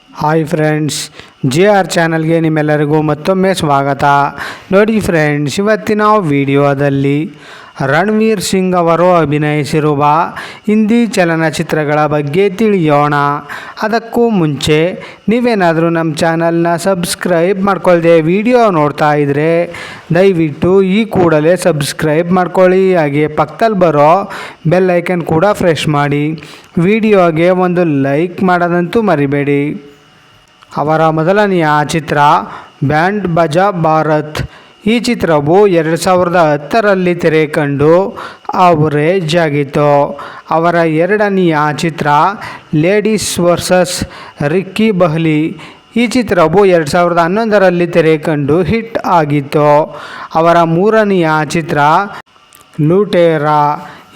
Hi friends, JR ಚಾನಲ್ಗೆ ನಿಮ್ಮೆಲ್ಲರಿಗೂ ಮತ್ತೊಮ್ಮೆ ಸ್ವಾಗತ. ನೋಡಿ ಫ್ರೆಂಡ್ಸ್, ಇವತ್ತಿನ ವಿಡಿಯೋದಲ್ಲಿ ರಣವೀರ್ ಸಿಂಗ್ ಅವರು ಅಭಿನಯಿಸಿರುವ ಹಿಂದಿ ಚಲನಚಿತ್ರಗಳ ಬಗ್ಗೆ ತಿಳಿಯೋಣ. ಅದಕ್ಕೂ ಮುಂಚೆ ನೀವೇನಾದರೂ ನಮ್ಮ ಚಾನಲ್ನ ಸಬ್ಸ್ಕ್ರೈಬ್ ಮಾಡ್ಕೊಳ್ಳದೆ ವಿಡಿಯೋ ನೋಡ್ತಾ ಇದ್ದರೆ ದಯವಿಟ್ಟು ಈ ಕೂಡಲೇ ಸಬ್ಸ್ಕ್ರೈಬ್ ಮಾಡ್ಕೊಳ್ಳಿ. ಹಾಗೆ ಪಕ್ಕದಲ್ಲಿ ಬರೋ ಬೆಲ್ ಐಕನ್ ಕೂಡ ಪ್ರೆಸ್ ಮಾಡಿ. ವಿಡಿಯೋಗೆ ಒಂದು ಲೈಕ್ ಮಾಡೋದಂತೂ ಮರಿಬೇಡಿ. ಅವರ ಮೊದಲನೆಯ ಚಿತ್ರ ಬ್ಯಾಂಡ್ ಬಜಾ ಭಾರತ್. ಈ ಚಿತ್ರವು 2010ರಲ್ಲಿ ತೆರೆ ಕಂಡು ಅವರೇಜ್ ಆಗಿತ್ತು. ಅವರ ಎರಡನೆಯ ಚಿತ್ರ ಲೇಡೀಸ್ ವರ್ಸಸ್ ರಿಕ್ಕಿ ಬಹ್ಲಿ. ಈ ಚಿತ್ರವು 2011ರಲ್ಲಿ ತೆರೆ ಕಂಡು ಹಿಟ್ ಆಗಿತ್ತು. ಅವರ ಮೂರನೆಯ ಚಿತ್ರ ಲುಟೇರಾ.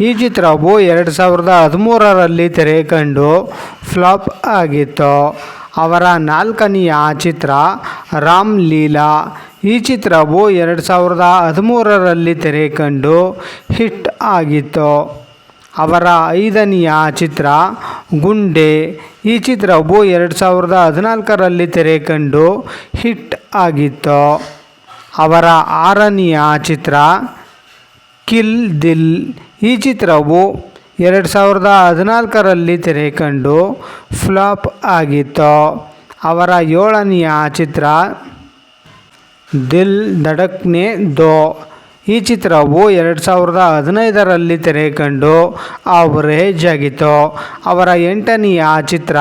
ಈ ಚಿತ್ರವು 2013ರಲ್ಲಿ ತೆರೆ ಕಂಡು ಫ್ಲಾಪ್ ಆಗಿತ್ತು. ಅವರ ನಾಲ್ಕನೆಯ ಚಿತ್ರ ರಾಮ್ ಲೀಲಾ. ಈ ಚಿತ್ರವು 2013ರಲ್ಲಿ ತೆರೆ ಕಂಡು ಹಿಟ್ ಆಗಿತ್ತು. ಅವರ ಐದನೆಯ ಚಿತ್ರ ಗುಂಡೆ. ಈ ಚಿತ್ರವು 2014ರಲ್ಲಿ ತೆರೆ ಕಂಡು ಹಿಟ್ ಆಗಿತ್ತು. ಅವರ ಆರನೆಯ ಚಿತ್ರ ಕಿಲ್ ದಿಲ್. ಈ ಚಿತ್ರವು 2014ರಲ್ಲಿ ತೆರೆ ಕಂಡು ಫ್ಲಾಪ್ ಆಗಿತ್ತು. ಅವರ ಏಳನೆಯ ಚಿತ್ರ ದಿಲ್ ಧಡಕ್ನೆ ದೋ. ಈ ಚಿತ್ರವು 2015ರಲ್ಲಿ ತೆರೆ ಕಂಡು ಅವರೇಜ್ ಆಗಿತ್ತು. ಅವರ ಎಂಟನೆಯ ಚಿತ್ರ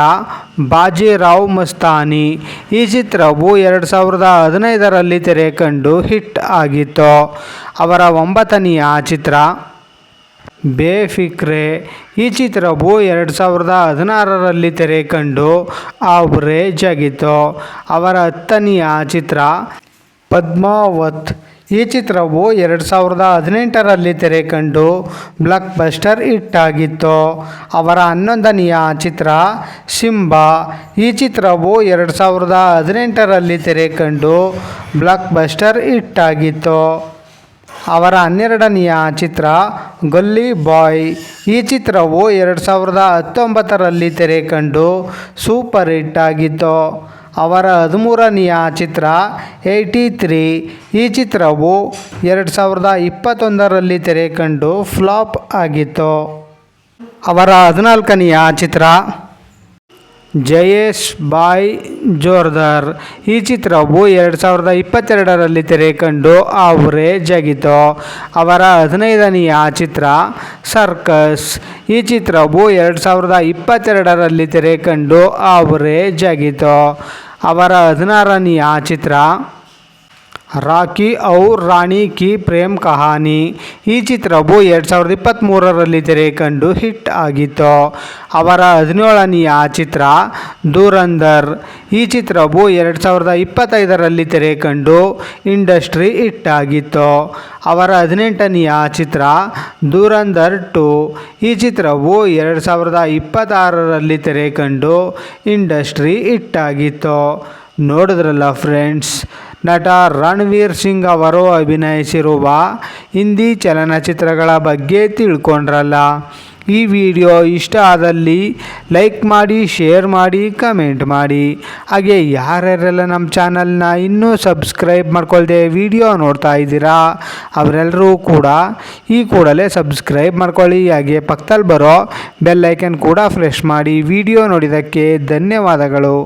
ಬಾಜಿರಾವ್ ಮಸ್ತಾನಿ. ಈ ಚಿತ್ರವು 2015ರಲ್ಲಿ ತೆರೆ ಕಂಡು ಹಿಟ್ ಆಗಿತ್ತು. ಅವರ ಒಂಬತ್ತನೆಯ ಚಿತ್ರ ಬೇಫಿಕ್ರೆ. ಈ ಚಿತ್ರವು 2016ರಲ್ಲಿ ತೆರೆ ಕಂಡು ಅವರೇಜ್ ಆಗಿತ್ತು. ಅವರ ಹತ್ತನೆಯ ಚಿತ್ರ ಪದ್ಮಾವತ್. ಈ ಚಿತ್ರವು 2018ರಲ್ಲಿ ತೆರೆ ಕಂಡು ಬ್ಲಾಕ್ ಬಸ್ಟರ್ ಹಿಟ್ ಆಗಿತ್ತು. ಅವರ 11ನೆಯ ಚಿತ್ರ ಸಿಂಬಾ. ಈ ಚಿತ್ರವು 2018ರಲ್ಲಿ ತೆರೆ ಕಂಡು ಬ್ಲಾಕ್ ಬಸ್ಟರ್ ಹಿಟ್ ಆಗಿತ್ತು. ಅವರ 12ನೆಯ ಚಿತ್ರ ಗಲ್ಲಿ ಬಾಯ್. ಈ ಚಿತ್ರವು 2019ರಲ್ಲಿ ತೆರೆ ಕಂಡು ಸೂಪರ್ ಹಿಟ್ ಆಗಿತ್ತು. ಅವರ 13ನೆಯ ಚಿತ್ರ 83. ಈ ಚಿತ್ರವು 2021ರಲ್ಲಿ ತೆರೆ ಕಂಡು ಫ್ಲಾಪ್ ಆಗಿತ್ತು. ಅವರ 14ನೆಯ ಚಿತ್ರ ಜಯೇಶ್ ಬಾಯ್ ಜೋರ್ದಾರ್. ಈ ಚಿತ್ರವು 2022ರಲ್ಲಿ ತೆರೆ ಕಂಡು ಅವರೇಜ್ ಆಗಿತ್ತು. ಅವರ 15ನೆಯ ಚಿತ್ರ ಸರ್ಕಸ್. ಈ ಚಿತ್ರವು 2022ರಲ್ಲಿ ತೆರೆ ಕಂಡು ಅವರೇಜ್ ಆಗಿತ್ತು. ಅವರ 16ನೆಯ ಚಿತ್ರ ರಾಕಿ ಔರ್ ರಾಣಿ ಕಿ ಪ್ರೇಮ್ ಕಹಾನಿ. ಈ ಚಿತ್ರವು 2023ರಲ್ಲಿ ತೆರೆ ಕಂಡು ಹಿಟ್ ಆಗಿತ್ತು. ಅವರ 17ನೆಯ ಚಿತ್ರ ಧುರಂಧರ್. ಈ ಚಿತ್ರವು 2025ರಲ್ಲಿ ತೆರೆ ಕಂಡು ಇಂಡಸ್ಟ್ರಿ ಹಿಟ್ ಆಗಿತ್ತು. ಅವರ 18ನೆಯ ಚಿತ್ರ ಧುರಂಧರ್ 2. ಈ ಚಿತ್ರವು 2026ರಲ್ಲಿ ತೆರೆ ಕಂಡು ಇಂಡಸ್ಟ್ರಿ ಹಿಟ್ ಆಗಿತ್ತು. ನೋಡಿದ್ರಲ್ಲ ಫ್ರೆಂಡ್ಸ್, ನಟ ರಣವೀರ್ ಸಿಂಗ್ ಅವರು ಅಭಿನಯಿಸಿರುವ ಹಿಂದಿ ಚಲನಚಿತ್ರಗಳ ಬಗ್ಗೆ ತಿಳ್ಕೊಂಡ್ರಲ್ಲ. ಈ ವಿಡಿಯೋ ಇಷ್ಟ ಆದಲ್ಲಿ ಲೈಕ್ ಮಾಡಿ, ಶೇರ್ ಮಾಡಿ, ಕಮೆಂಟ್ ಮಾಡಿ. ಹಾಗೆ ಯಾರ್ಯಾರೆಲ್ಲ ನಮ್ಮ ಚಾನಲ್ನ ಇನ್ನೂ ಸಬ್ಸ್ಕ್ರೈಬ್ ಮಾಡ್ಕೊಳ್ದೆ ವಿಡಿಯೋ ನೋಡ್ತಾ ಇದ್ದೀರಾ ಅವರೆಲ್ಲರೂ ಕೂಡ ಈ ಕೂಡಲೇ ಸಬ್ಸ್ಕ್ರೈಬ್ ಮಾಡ್ಕೊಳ್ಳಿ. ಹಾಗೆ ಪಕ್ಕದಲ್ಲಿ ಬರೋ ಬೆಲ್ ಐಕನ್ ಕೂಡ ಪ್ರೆಸ್ ಮಾಡಿ. ವಿಡಿಯೋ ನೋಡಿದ್ದಕ್ಕೆ ಧನ್ಯವಾದಗಳು.